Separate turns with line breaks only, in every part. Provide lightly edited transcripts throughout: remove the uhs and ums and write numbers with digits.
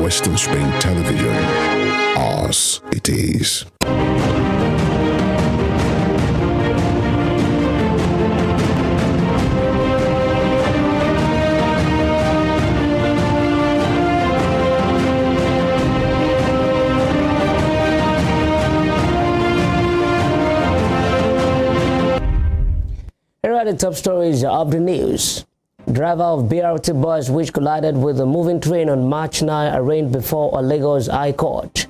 Western Spring Television, ours it is.
Here are the top stories of the news. Driver of BRT bus which collided with a moving train on March 9 arraigned before a Lagos High Court.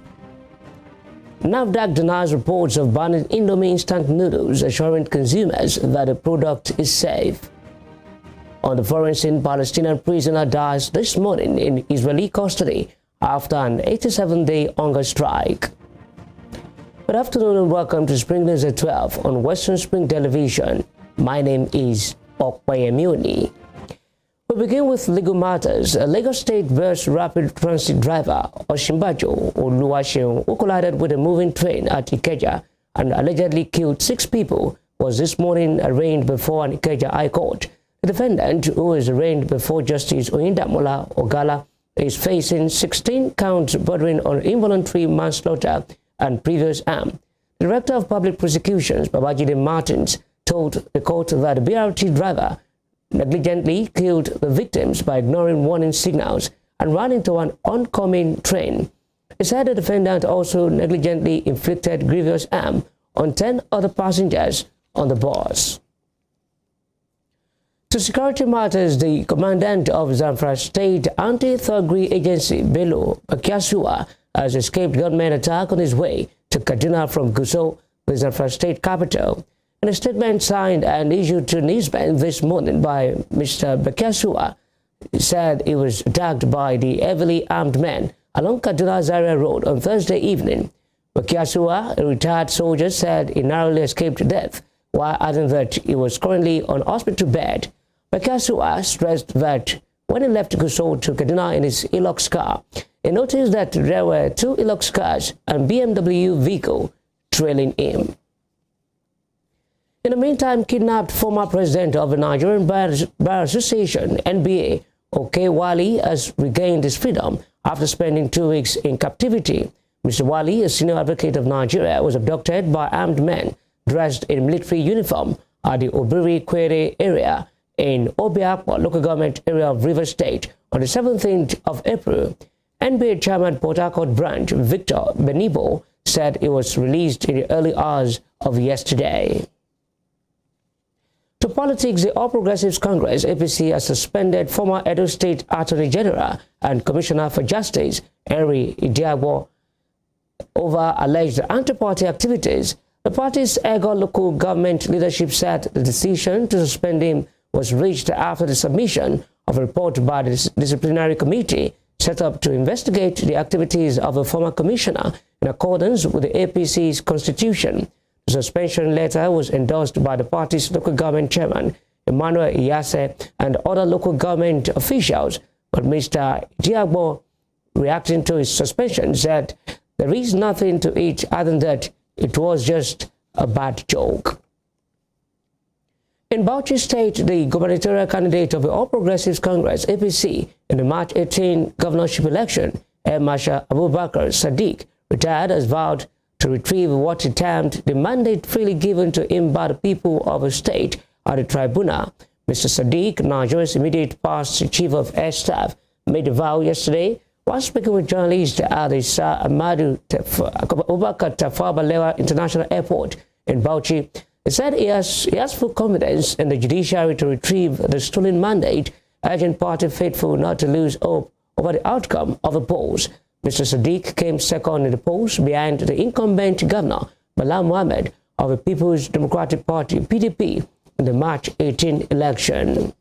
NAFDAC denies reports of banning Indomie instant noodles, assuring consumers that the product is safe. On the foreign scene, Palestinian prisoner dies this morning in Israeli custody after an 87-day hunger strike. Good afternoon and welcome to Spring News at 12 on Western Spring Television. My name is Okpayemuni. We begin with legal matters. A Lagos State bus rapid transit driver, Oshimbajo Oluwaseun, who collided with a moving train at Ikeja and allegedly killed 6 people, was this morning arraigned before an Ikeja High Court. The defendant, who is arraigned before Justice Oyindamola Ogala, is facing 16 counts bordering on involuntary manslaughter and previous harm. The Director of Public Prosecutions, Babajide Martins, told the court that the BRT driver negligently killed the victims by ignoring warning signals and ran into an oncoming train. He said the defendant also negligently inflicted grievous harm on 10 other passengers on the bus. To security matters, the commandant of Zamfara State Anti-Thuggery Agency, Bello Bakiasua, has escaped gunmen attack on his way to Kaduna from Gusau, the Zamfara State capital. In a statement signed and issued to Newsman this morning by Mr. Bakiasua, he said he was attacked by the heavily armed men along Kaduna Zaria Road on Thursday evening. Bakiasua, a retired soldier, said he narrowly escaped death, while adding that he was currently on hospital bed. Bakiasua stressed that when he left Gusau to Kaduna in his Hilux car, he noticed that there were 2 Hilux cars and BMW vehicle trailing him. In the meantime, kidnapped former president of the Nigerian Bar Association, NBA, Oke Wali, has regained his freedom after spending 2 weeks in captivity. Mr. Wali, a senior advocate of Nigeria, was abducted by armed men dressed in military uniform at the Obiri Kwere area in Obiakwa local government area of Rivers State on the 17th of April. NBA chairman Port Harcourt branch Victor Benibo said he was released in the early hours of yesterday. To politics, the All Progressives Congress, APC, has suspended former Edo State Attorney General and Commissioner for Justice, Henry Idiagbo, over alleged anti-party activities. The party's Ego local government leadership said the decision to suspend him was reached after the submission of a report by the disciplinary committee set up to investigate the activities of a former commissioner in accordance with the APC's constitution. The suspension letter was endorsed by the party's local government chairman, Emmanuel Iyase, and other local government officials, but Mr. Diagbo, reacting to his suspension, said there is nothing to it other than that it was just a bad joke. In Bauchi State, the gubernatorial candidate of the All Progressives Congress, APC, in the March 18 governorship election, Air Marshal Abubakar Sadiq, retired, has vowed to retrieve what he termed the mandate freely given to him by the people of a state at the tribunal. Mr. Sadiq, Nigeria's immediate past chief of air staff, made the vow yesterday while speaking with journalists at the Sir Ahmadu Abubakar Tafawa Balewa International Airport in Bauchi. He said he has full confidence in the judiciary to retrieve the stolen mandate, urging party faithful not to lose hope over the outcome of the polls. Mr. Sadiq came second in the polls behind the incumbent governor, Bala Mohammed, of the People's Democratic Party, PDP, in the March 18 election.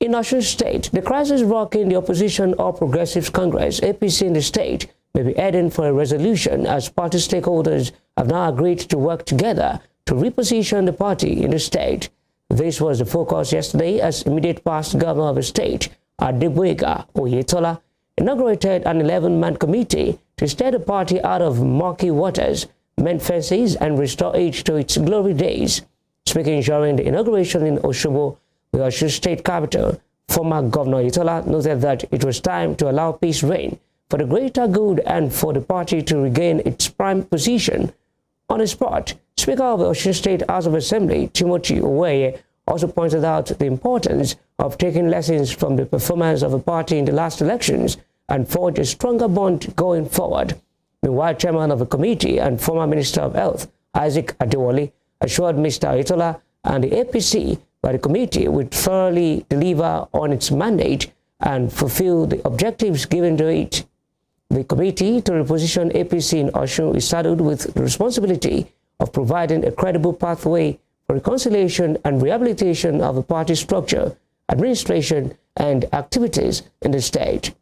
In Osun State, the crisis rocking the opposition All Progressives Congress, APC, in the state may be heading for a resolution as party stakeholders have now agreed to work together to reposition the party in the state. This was the focus yesterday as immediate past governor of the state, Adegboyega Oyetola, inaugurated an 11-man committee to steer the party out of murky waters, mend fences, and restore it to its glory days. Speaking during the inauguration in Osogbo, the Osun State capital, former Governor Oyetola noted that it was time to allow peace reign for the greater good and for the party to regain its prime position. On the spot, Speaker of the Osun State House of Assembly, Timothy Oweye, also pointed out the importance of taking lessons from the performance of the party in the last elections and forge a stronger bond going forward. Meanwhile, Chairman of the committee and former Minister of Health, Isaac Adewale, assured Mr. Oyetola and the APC that the committee would thoroughly deliver on its mandate and fulfill the objectives given to it. The committee to reposition APC in Osun is saddled with the responsibility of providing a credible pathway for reconciliation and rehabilitation of the party structure, administration, and activities in the state.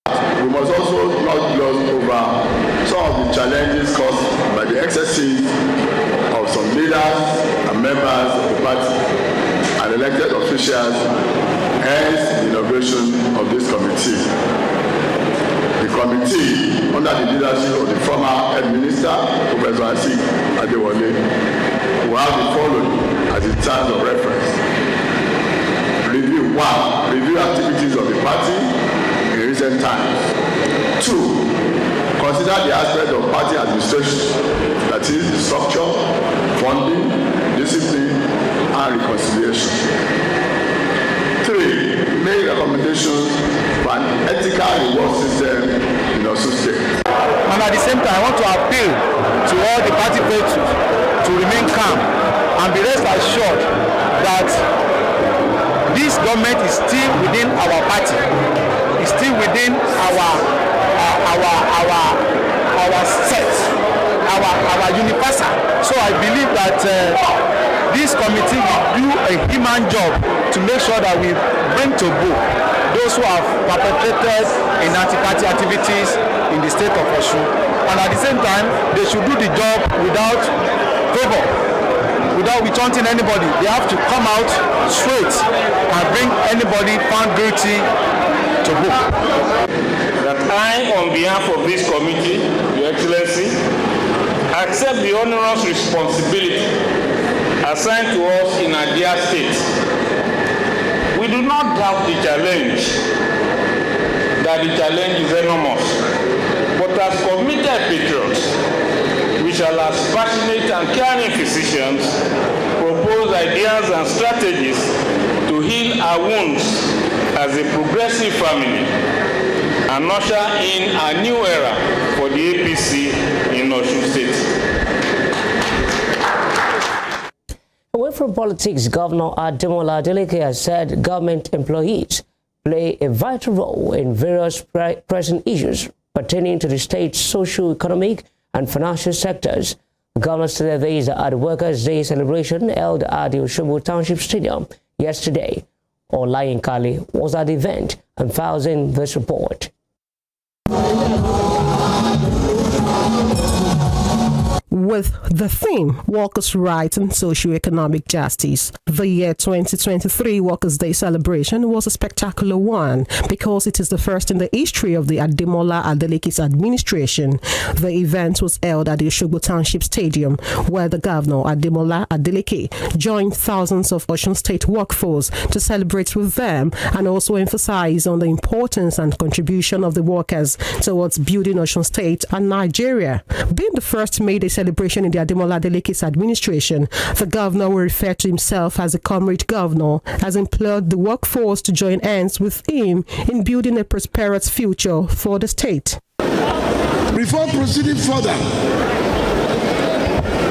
We must also not gloss over some of the challenges caused by the excesses of some leaders and members of the party and elected officials, hence the inauguration of this committee. The committee, under the leadership of the former head minister, Professor Isaac Adewale, will have the following as in terms of reference. Review. 1. Review activities of the party in recent times. 2. Consider the aspect of party administration, that is, the structure, funding, discipline, and reconciliation. 3. Make recommendations for an ethical reward system in Osun State.
And at the same time, I want to appeal to all the party faithful to remain calm and be rest assured that this government is still within our party, is still within our set, our universal. So I believe that this committee will do a human job to make sure that we bring to book those who have perpetrated in anti-party activities in the state of Osun. And at the same time, they should do the job without favor, without taunting anybody. They have to come out straight and bring anybody found guilty to book.
That I, on behalf of this committee, Your Excellency, accept the onerous responsibility assigned to us in our dear state. We do not doubt the challenge, that the challenge is enormous. But as committed patriots, we shall, as passionate and caring physicians, propose ideas and strategies to heal our wounds as a progressive family and usher in a new era for the APC in Osun State.
Away from politics, Governor Ademola Adeleke has said government employees play a vital role in various pressing issues pertaining to the state's socio-economic and financial sectors. The governor stated this at the Workers' Day celebration held at the Osogbo Township Stadium yesterday. Olayin Kali was at the event and files in this report.
With the theme Workers' Rights and Socio-Economic Justice, the year 2023 Workers' Day celebration was a spectacular one because it is the first in the history of the Ademola Adeleke's administration. The event was held at the Osogbo Township Stadium, where the governor, Ademola Adeleke, joined thousands of Osun State workforce to celebrate with them and also emphasize on the importance and contribution of the workers towards building Osun State and Nigeria. Being the first May Day celebration in the Ademola Adeleke's administration, the governor will refer to himself as a comrade governor, has implored the workforce to join hands with him in building a prosperous future for the state.
Before proceeding further,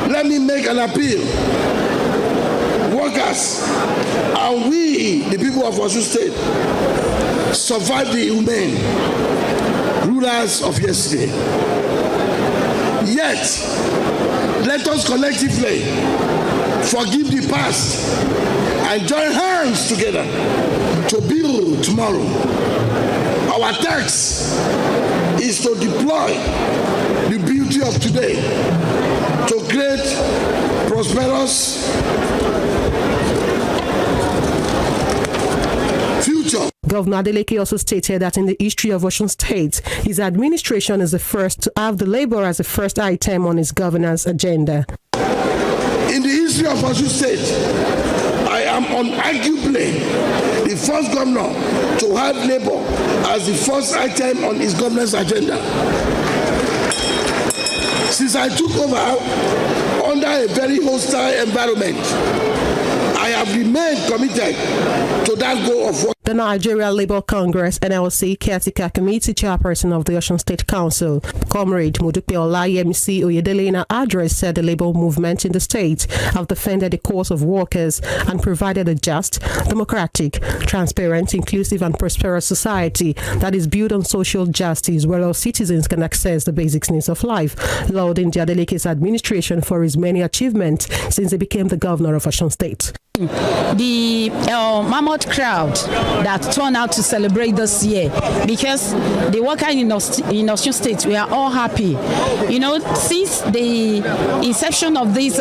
let let me make an appeal. Workers, and we, the people of Osun State, survived the inhumane rulers of yesterday. Yet, let us collectively forgive the past and join hands together to build tomorrow. Our task is to deploy the beauty of today to create prosperous future.
Governor Adeleke also stated that in the history of Osun State, his administration is the first to have the labor as the first item on his governance agenda.
In the history of Osun State, I am unarguably the first governor to have labor as the first item on his governance agenda. Since I took over under a very hostile environment, I have remained committed to that goal of work.
The Nigeria Labour Congress NLC Caretaker Committee Chairperson of the Osun State Council, Comrade Modupe Olayemisi Oyedele, in her address said the labour movement in the state have defended the cause of workers and provided a just, democratic, transparent, inclusive and prosperous society that is built on social justice where all citizens can access the basic needs of life, lauding the Adeleke's administration for his many achievements since he became the governor of Osun State.
The mammoth crowd that turned out to celebrate this year, because the workers in Osun State, we are all happy. You know, since the inception of this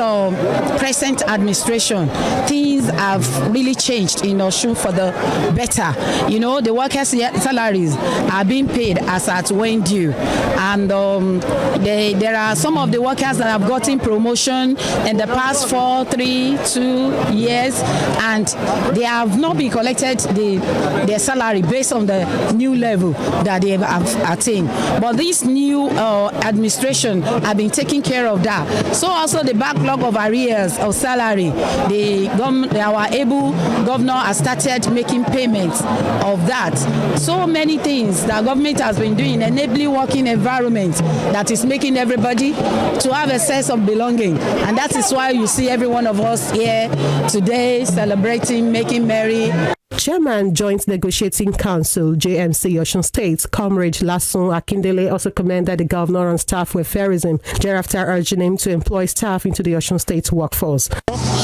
present administration, things have really changed in Osun for the better. You know, the workers' salaries are being paid as at when due, and there are some of the workers that have gotten promotion in the past 2 years. And they have not been collected their salary based on the new level that they have attained. But this new administration have been taking care of that. So also the backlog of arrears of salary, our able governor has started making payments of that. So many things that government has been doing, enabling working environment that is making everybody to have a sense of belonging. And that is why you see every one of us here today celebrating, making merry.
Chairman Joint Negotiating Council JMC Osun State, Comrade Lasun Akindele, also commended the governor on staff welfareism, thereafter urging him to employ staff into the Osun State workforce.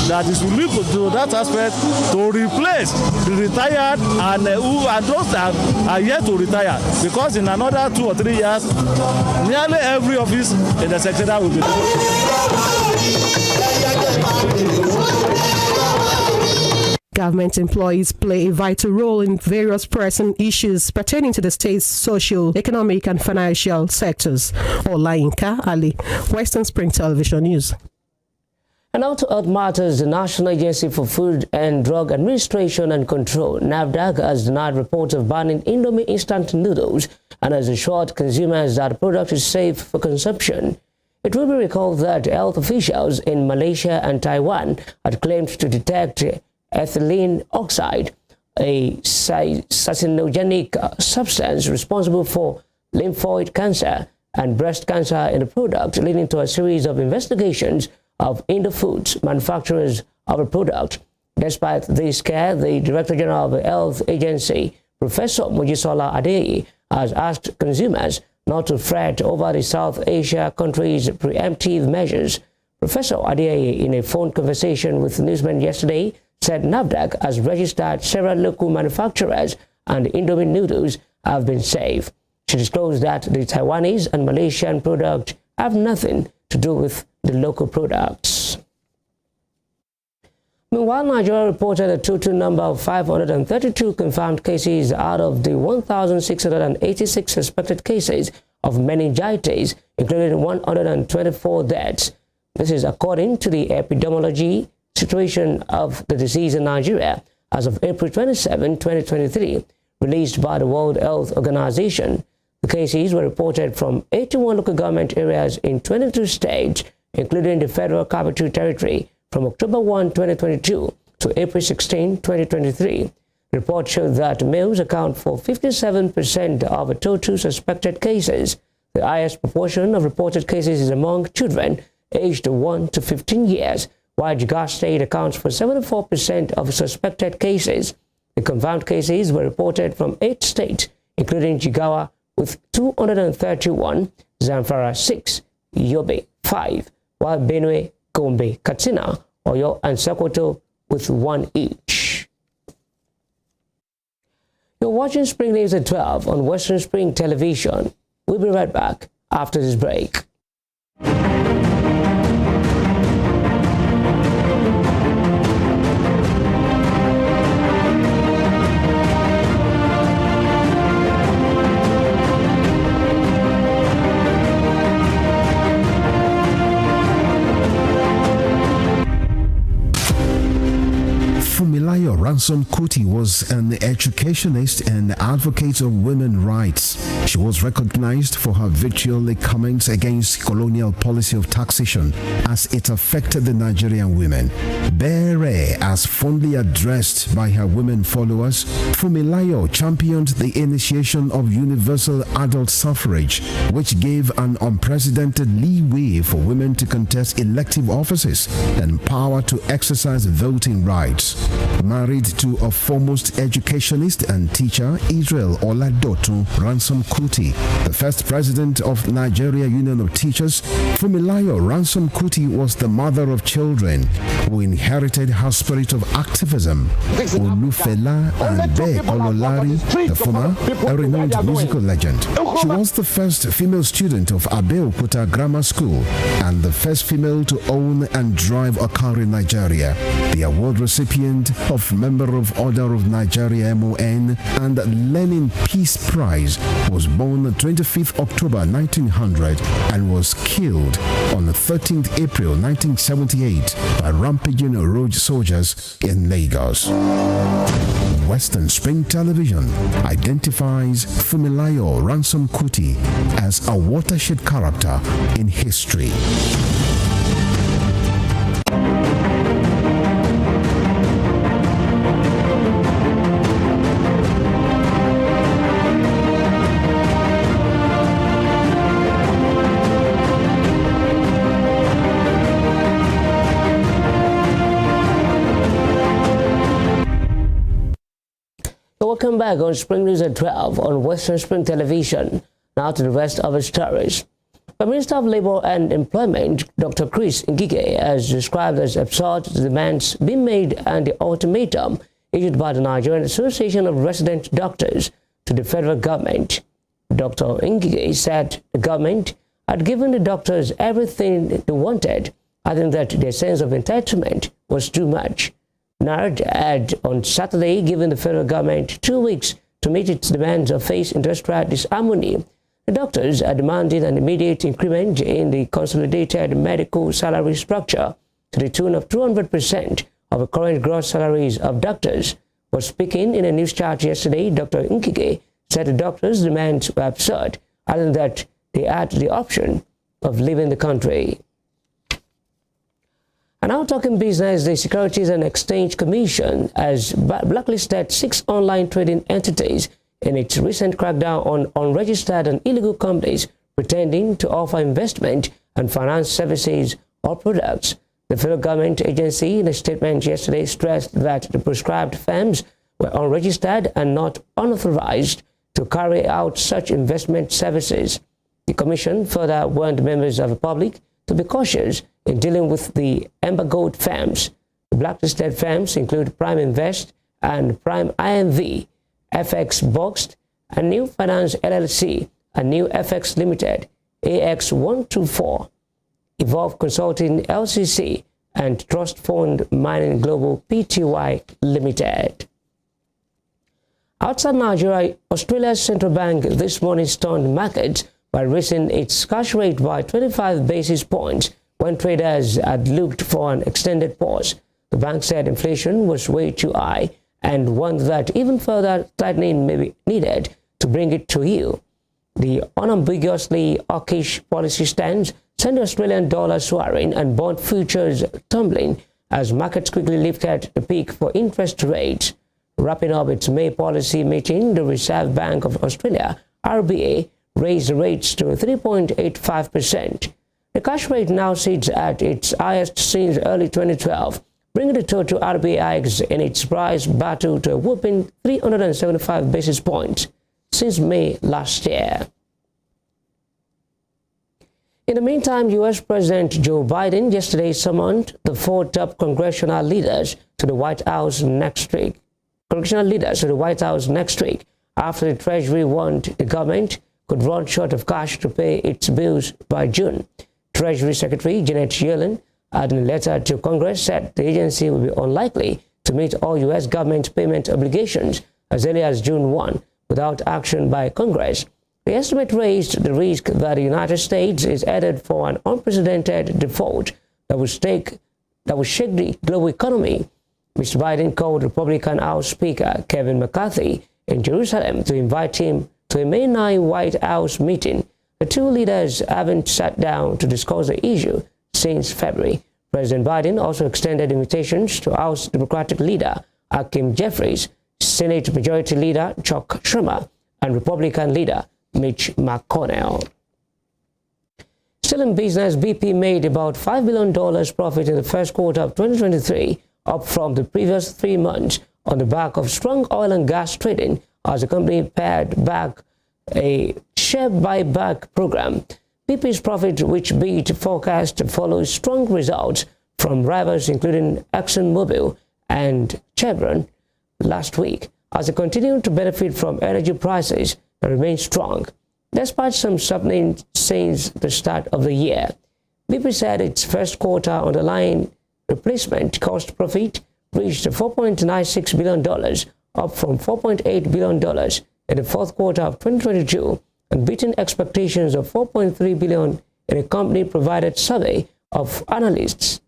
That is we need to do that aspect to replace the retired and those that are yet to retire, because in another 2 or 3 years, nearly every office in the secretariat will be
Government employees play a vital role in various pressing issues pertaining to the state's social, economic, and financial sectors. Olayinka Ali, Western Spring Television News.
And now to Earth Matters, the National Agency for Food and Drug Administration and Control, NAFDAC, has denied reports of banning Indomie instant noodles and has assured consumers that the product is safe for consumption. It will be recalled that health officials in Malaysia and Taiwan had claimed to detect ethylene oxide, a carcinogenic substance responsible for lymphoid cancer and breast cancer in the product, leading to a series of investigations of Indofoods, manufacturers of the product. Despite this scare, the Director General of the Health Agency, Professor Mojisola Adeye, has asked consumers not to fret over the South Asia countries' preemptive measures. Professor Adeye, in a phone conversation with newsmen yesterday, said NAFDAC has registered several local manufacturers and Indomie noodles have been safe. She disclosed that the Taiwanese and Malaysian product have nothing to do with the local products. Meanwhile, Nigeria reported a total number of 532 confirmed cases out of the 1,686 suspected cases of meningitis, including 124 deaths. This is according to the epidemiology situation of the disease in Nigeria as of April 27, 2023, released by the World Health Organization. The cases were reported from 81 local government areas in 22 states, including the Federal Capital Territory, from October 1, 2022 to April 16, 2023. The report showed that males account for 57% of the total suspected cases. The highest proportion of reported cases is among children, aged 1 to 15 years, while Jigawa State accounts for 74% of suspected cases. The confirmed cases were reported from 8 states, including Jigawa with 231, Zamfara 6, Yobe 5, while Benue, Gombe, Katsina, Oyo, and Sokoto with 1 each. You're watching Spring News at 12 on Western Spring Television. We'll be right back after this break.
Fumilayo Ransom Kuti was an educationist and advocate of women's rights. She was recognized for her vitriolic comments against colonial policy of taxation as it affected the Nigerian women. Bere, as fondly addressed by her women followers, Fumilayo championed the initiation of universal adult suffrage, which gave an unprecedented leeway for women to contest elective offices and power to exercise voting rights. Married to a foremost educationist and teacher, Israel Oladoto Ransom Kuti, the first president of Nigeria Union of Teachers, Fumilayo Ransom Kuti was the mother of children who inherited her spirit of activism. Olufela and Be Ololari, the former, a renowned musical legend. She was the first female student of Abeokuta Grammar School and the first female to own and drive a car in Nigeria. The award recipient of Member of Order of Nigeria MON and Lenin Peace Prize, was born on 25th October 1900 and was killed on 13th April 1978 by rampaging road soldiers in Lagos. Western Spring Television identifies Fumilayo Ransom Kuti as a watershed character in history.
Welcome back on Spring News at 12 on Western Spring Television. Now to the rest of our stories. The Minister of Labour and Employment, Dr. Chris Ngige, has described as absurd the demands being made and the ultimatum issued by the Nigerian Association of Resident Doctors to the federal government. Dr. Ngige said the government had given the doctors everything they wanted, adding that their sense of entitlement was too much. NARD had on Saturday given the federal government 2 weeks to meet its demands or face industrial disharmony. The doctors are demanding an immediate increment in the consolidated medical salary structure to the tune of 200% of the current gross salaries of doctors. While speaking in a news chat yesterday, Dr. Ngige said the doctors' demands were absurd, adding that they had the option of leaving the country. And now talking business, the Securities and Exchange Commission has blacklisted 6 online trading entities in its recent crackdown on unregistered and illegal companies pretending to offer investment and finance services or products. The federal government agency in a statement yesterday stressed that the prescribed firms were unregistered and not unauthorized to carry out such investment services. The commission further warned members of the public to be cautious in dealing with the embargoed firms. The blacklisted firms include Prime Invest and Prime IMV, FX Boxed, and New Finance LLC, and New FX Limited, AX124, Evolve Consulting LCC, and Trust Fund Mining Global Pty Limited. Outside Nigeria, Australia's central bank this morning stunned markets by raising its cash rate by 25 basis points when traders had looked for an extended pause. The bank said inflation was way too high and warned that even further tightening may be needed to bring it to heel. The unambiguously hawkish policy stance sent the Australian dollar soaring and bond futures tumbling as markets quickly lifted the peak for interest rates. Wrapping up its May policy meeting, the Reserve Bank of Australia, RBA, raised rates to 3.85%. The cash rate now sits at its highest since early 2012, bringing the total RBA hikes in its price battle to a whopping 375 basis points since May last year. In the meantime, U.S. President Joe Biden yesterday summoned the 4 top congressional leaders to the White House next week. After the Treasury warned the government could run short of cash to pay its bills by June. Treasury Secretary Janet Yellen, in a letter to Congress, said the agency will be unlikely to meet all U.S. government payment obligations as early as June 1 without action by Congress. The estimate raised the risk that the United States is headed for an unprecedented default that will shake the global economy. Mr. Biden called Republican House Speaker Kevin McCarthy in Jerusalem to invite him to a May 9 White House meeting. The two leaders haven't sat down to discuss the issue since February. President Biden also extended invitations to House Democratic leader Hakeem Jeffries, Senate Majority Leader Chuck Schumer, and Republican leader Mitch McConnell. Still in business, BP made about $5 billion profit in the first quarter of 2023, up from the previous 3 months on the back of strong oil and gas trading as the company pared back a share buyback program. BP's profit, which beat forecast, follows strong results from rivals including ExxonMobil and Chevron last week, as they continue to benefit from energy prices that remain strong, despite some softening since the start of the year. BP said its first quarter underlying replacement cost profit reached $4.96 billion, up from $4.8 billion in the fourth quarter of 2022, and beating expectations of $4.3 billion in a company-provided survey of analysts.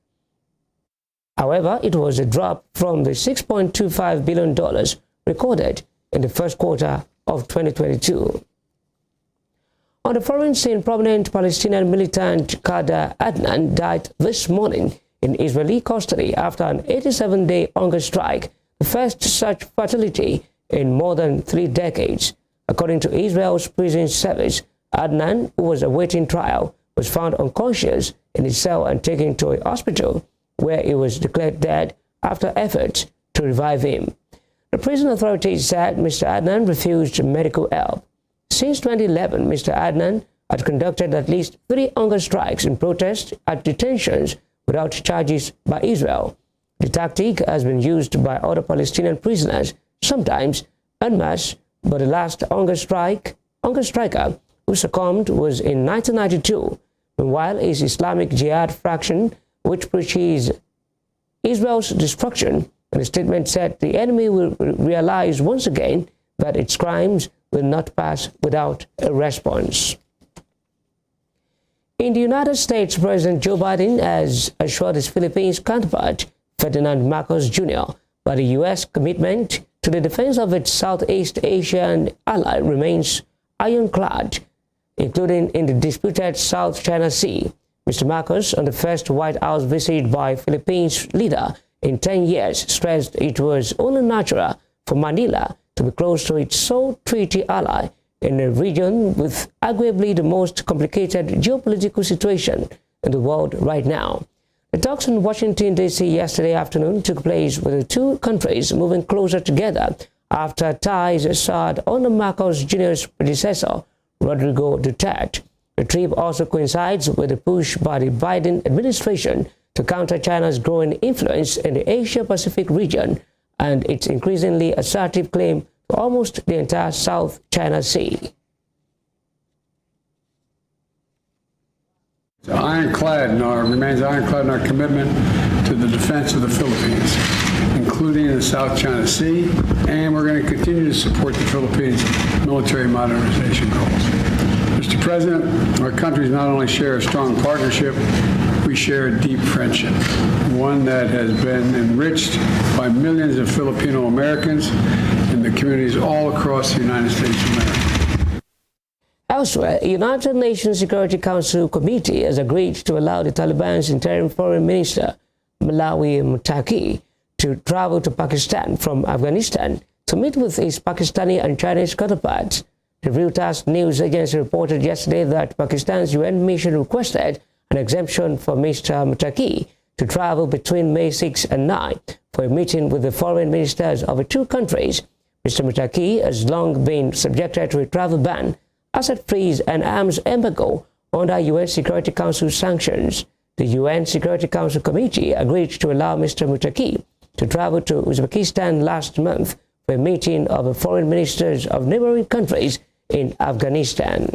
However, it was a drop from the $6.25 billion recorded in the first quarter of 2022. On the foreign scene, prominent Palestinian militant Khader Adnan died this morning in Israeli custody after an 87-day hunger strike, the first such fatality in more than 3 decades. According to Israel's prison service, Adnan, who was awaiting trial, was found unconscious in his cell and taken to a hospital where he was declared dead after efforts to revive him. The prison authorities said Mr. Adnan refused medical help. Since 2011, Mr. Adnan had conducted at least 3 hunger strikes in protest at detentions without charges by Israel. The tactic has been used by other Palestinian prisoners, sometimes en masse, but the last hunger striker who succumbed was in 1992, meanwhile his Islamic Jihad faction, which preaches Israel's destruction, and the statement said the enemy will realize once again that its crimes will not pass without a response. In the United States, President Joe Biden has assured his Philippines counterpart, Ferdinand Marcos Jr., that the U.S. commitment to the defense of its Southeast Asian ally remains ironclad, including in the disputed South China Sea. Mr. Marcos, on the first White House visit by Philippines leader in 10 years, stressed it was only natural for Manila to be close to its sole treaty ally in a region with arguably the most complicated geopolitical situation in the world right now. The talks in Washington, D.C. yesterday afternoon took place with the two countries moving closer together after ties soured under Marcos Jr.'s predecessor, Rodrigo Duterte. The trip also coincides with a push by the Biden administration to counter China's growing influence in the Asia-Pacific region and its increasingly assertive claim to almost the entire South China Sea.
Remains ironclad in our commitment to the defense of the Philippines, including in the South China Sea, and we're going to continue to support the Philippines' military modernization goals. Mr. President, our countries not only share a strong partnership, we share a deep friendship, one that has been enriched by millions of Filipino Americans and the communities all across the United States of America.
Elsewhere, a United Nations Security Council committee has agreed to allow the Taliban's interim foreign minister, Malawi Mutaki, to travel to Pakistan from Afghanistan to meet with his Pakistani and Chinese counterparts. The Reuters news agency reported yesterday that Pakistan's UN mission requested an exemption for Mr. Mutaki to travel between May 6 and 9 for a meeting with the foreign ministers of the two countries. Mr. Mutaki has long been subjected to a travel ban, asset freeze and arms embargo under UN Security Council sanctions. The UN Security Council Committee agreed to allow Mr. Mutaki to travel to Uzbekistan last month for a meeting of the foreign ministers of neighboring countries in Afghanistan.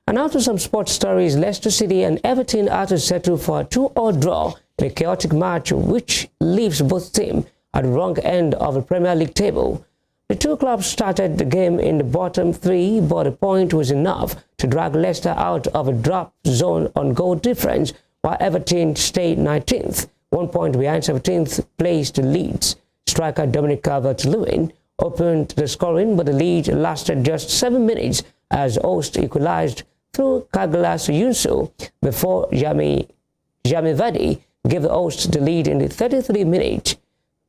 And now to some sports stories. Leicester City and Everton are to settle for a 2-2 draw in a chaotic match which leaves both teams at the wrong end of the Premier League table. The two clubs started the game in the bottom three, but a point was enough to drag Leicester out of a drop zone on goal difference, while Everton stayed 19th, 1 point behind 17th placed Leeds. Striker Dominic Calvert-Lewin opened the scoring, but the lead lasted just 7 minutes as hosts equalized through Kagalas Yunsu before Jamie Vardy gave the hosts the lead in the 33 minutes.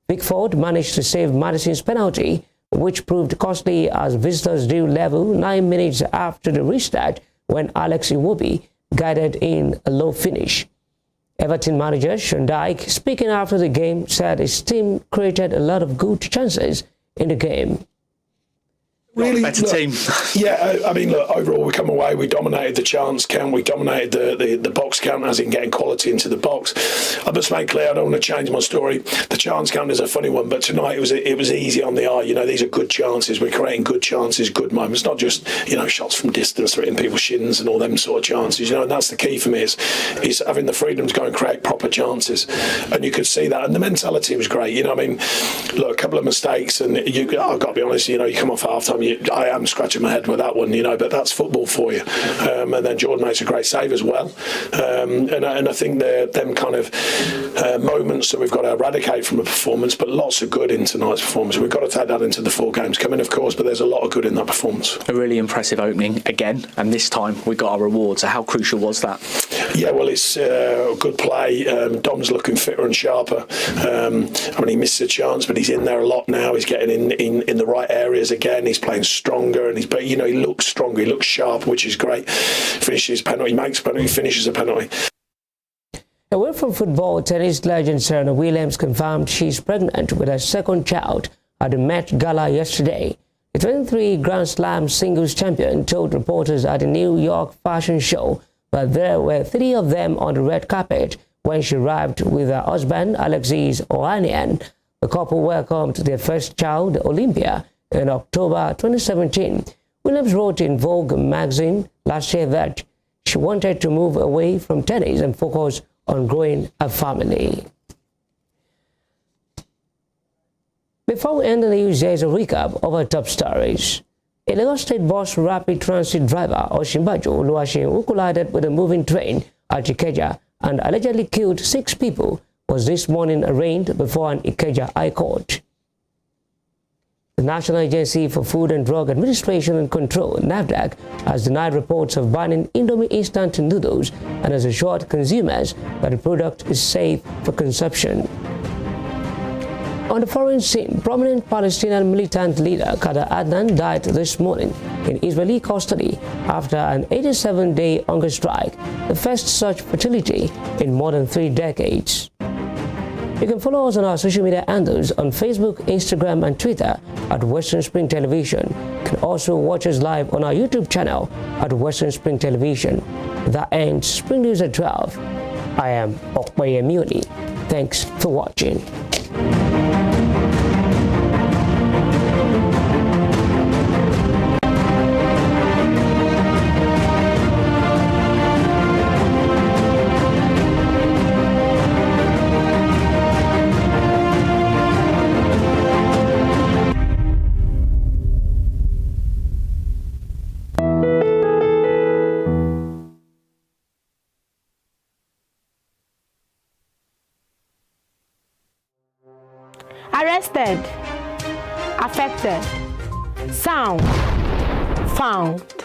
Pickford managed to save Madison's penalty, which proved costly as visitors drew level 9 minutes after the restart when Alex Iwobi guided in a low finish. Everton manager Sean Dyche, speaking after the game, said his team created a lot of good chances in the game.
Really, better team. Yeah, I mean, look, overall we come away, we dominated the chance count, we dominated the box count, as in getting quality into the box. I must make clear, I don't want to change my story. The chance count is a funny one, but tonight it was easy on the eye. You know, these are good chances. We're creating good chances, good moments, not just, you know, shots from distance, hitting people's shins and all them sort of chances. You know, and that's the key for me is having the freedom to go and create proper chances. And you could see that, and the mentality was great. You know, I mean, look, a couple of mistakes, and I've got to be honest. You know, you come off half time. I am scratching my head with that one, you know, but that's football for you. And then Jordan makes a great save as well. And I think them kind of moments that we've got to eradicate from a performance, but lots of good in tonight's performance. We've got to take that into the 4 games coming, of course, but there's a lot of good in that performance.
A really impressive opening again, and this time we got our reward. So how crucial was that? Yeah, well, it's good play. Dom's looking fitter and sharper. I mean, he missed a chance, but he's in there a lot now. He's getting in the right areas again. He's playing stronger, and he looks stronger. He looks sharp, which is great. Finishes penalty, makes a penalty, finishes a penalty.
Away from football, tennis legend Serena Williams confirmed she's pregnant with her second child at the Met Gala yesterday. The 23 Grand Slam singles champion told reporters at the New York fashion show that there were 3 of them on the red carpet when she arrived with her husband, Alexis Ohanian. The couple welcomed their first child, Olympia, in October 2017. Williams wrote in Vogue magazine last year that she wanted to move away from tennis and focus on growing a family. Before we end the news, there is a recap of our top stories. A Lagos State bus rapid transit driver, Osinbajo Oluwaseun, who collided with a moving train at Ikeja and allegedly killed 6 people, was this morning arraigned before an Ikeja High Court. The National Agency for Food and Drug Administration and Control, NAFDAC, has denied reports of banning Indomie instant noodles and has assured consumers that the product is safe for consumption. On the foreign scene, prominent Palestinian militant leader Kader Adnan died this morning in Israeli custody after an 87-day hunger strike, the first such fatality in more than 3 decades. You can follow us on our social media handles on Facebook, Instagram, and Twitter at Western Spring Television. You can also watch us live on our YouTube channel at Western Spring Television. That ends Spring News at 12. I am Okwaye Muni. Thanks for watching.
Arrested, affected, sound, found.